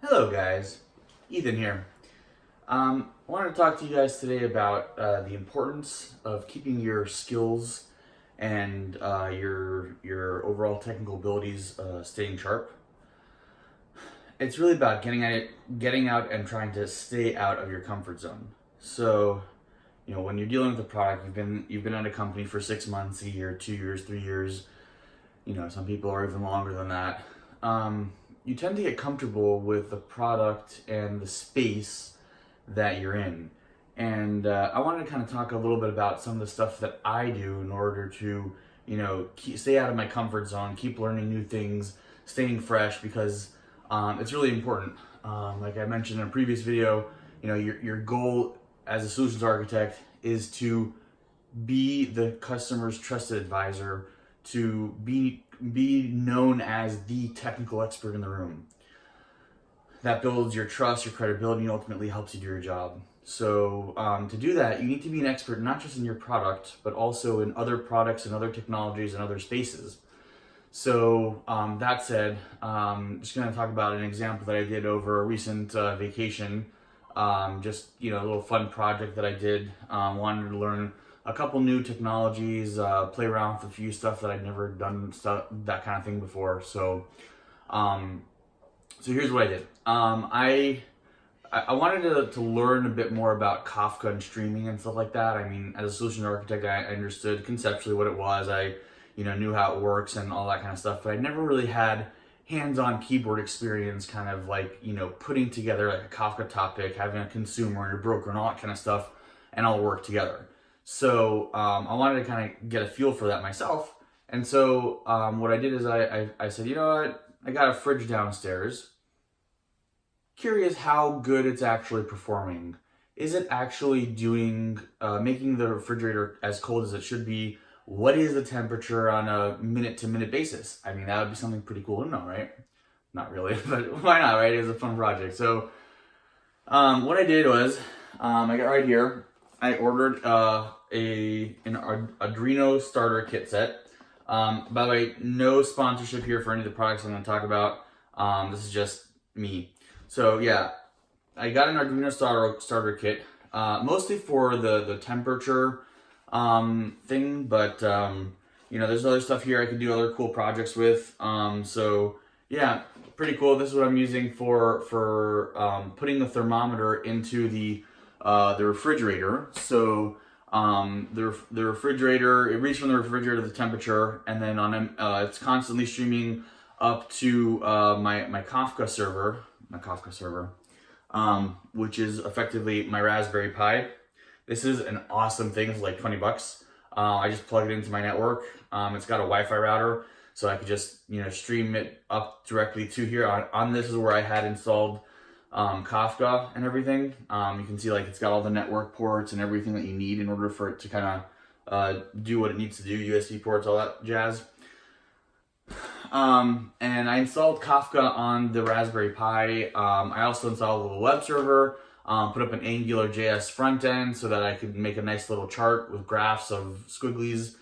Hello guys, Ethan here. I wanted to talk to you guys today about the importance of keeping your skills and your overall technical abilities staying sharp. It's really about getting out and trying to stay out of your comfort zone. So, when you're dealing with a product, you've been at a company for 6 months, a year, 2 years, 3 years. Some people are even longer than that. You tend to get comfortable with the product and the space that you're in. And I wanted to kind of talk a little bit about some of the stuff that I do in order to, stay out of my comfort zone, keep learning new things, staying fresh, because it's really important. Like I mentioned in a previous video, your goal as a solutions architect is to be the customer's trusted advisor, to be known as the technical expert in the room. That builds your trust, your credibility, and ultimately helps you do your job. So to do that, you need to be an expert not just in your product, but also in other products and other technologies and other spaces. So that said, just going to talk about an example that I did over a recent vacation. Just a little fun project that I did. Wanted to learn a couple new technologies, play around with a few stuff that I'd never done, that kind of thing before. So here's what I did. I wanted to learn a bit more about Kafka and streaming and stuff like that. I mean, as a solution architect, I understood conceptually what it was. I knew how it works and all that kind of stuff, but I never really had hands-on keyboard experience, kind of like, putting together like a Kafka topic, having a consumer and a broker and all that kind of stuff, and all work together. So I wanted to kind of get a feel for that myself. And so what I did is I said, you know what? I got a fridge downstairs. Curious how good it's actually performing. Is it actually making the refrigerator as cold as it should be? What is the temperature on a minute-to-minute basis? I mean, that would be something pretty cool to know, right? Not really, but why not, right? It was a fun project. So what I did was, I got right here, I ordered an Arduino starter kit set. By the way, no sponsorship here for any of the products I'm going to talk about. This is just me. So yeah, I got an Arduino starter kit, mostly for the temperature thing, but there's other stuff here I could do other cool projects with. So yeah, pretty cool. This is what I'm using for putting the thermometer into the refrigerator. So the refrigerator, it reads from the refrigerator to the temperature, and then it's constantly streaming up to my Kafka server, which is effectively my Raspberry Pi. This is an awesome thing. It's like $20. I just plug it into my network. It's got a Wi-Fi router, so I could just stream it up directly to here. On this is where I had installed Kafka and everything. You can see like it's got all the network ports and everything that you need in order for it to kind of do what it needs to do, USB ports, all that jazz. And I installed Kafka on the Raspberry Pi. I also installed a little web server, put up an AngularJS front end so that I could make a nice little chart with graphs of squigglies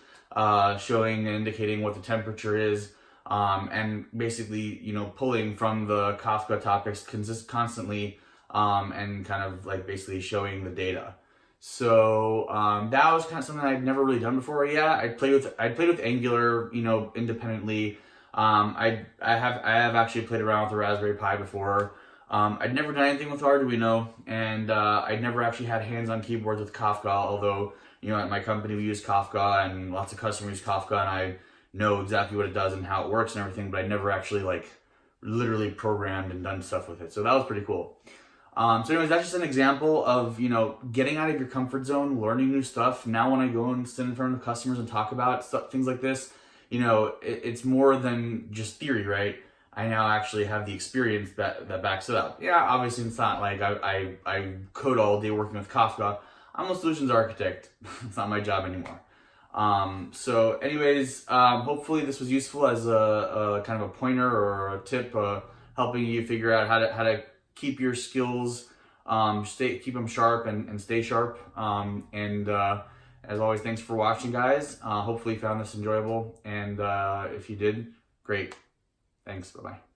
showing and indicating what the temperature is. And basically, pulling from the Kafka topics constantly, and kind of like basically showing the data. So that was kind of something I'd never really done before. Yeah, I'd played with Angular, independently. I have actually played around with the Raspberry Pi before. I'd never done anything with Arduino, and I'd never actually had hands-on keyboards with Kafka. Although at my company we use Kafka, and lots of customers use Kafka, and I know exactly what it does and how it works and everything, but I never actually literally programmed and done stuff with it. So that was pretty cool. So anyways, that's just an example of, getting out of your comfort zone, learning new stuff. Now when I go and sit in front of customers and talk about things like this, it's more than just theory, right? I now actually have the experience that backs it up. Yeah, obviously it's not like I code all day working with Kafka. I'm a solutions architect. It's not my job anymore. So anyways, hopefully this was useful as a kind of a pointer or a tip, helping you figure out how to keep your skills, keep them sharp and stay sharp. As always, thanks for watching, guys. Hopefully you found this enjoyable, and if you did, great. Thanks, bye-bye.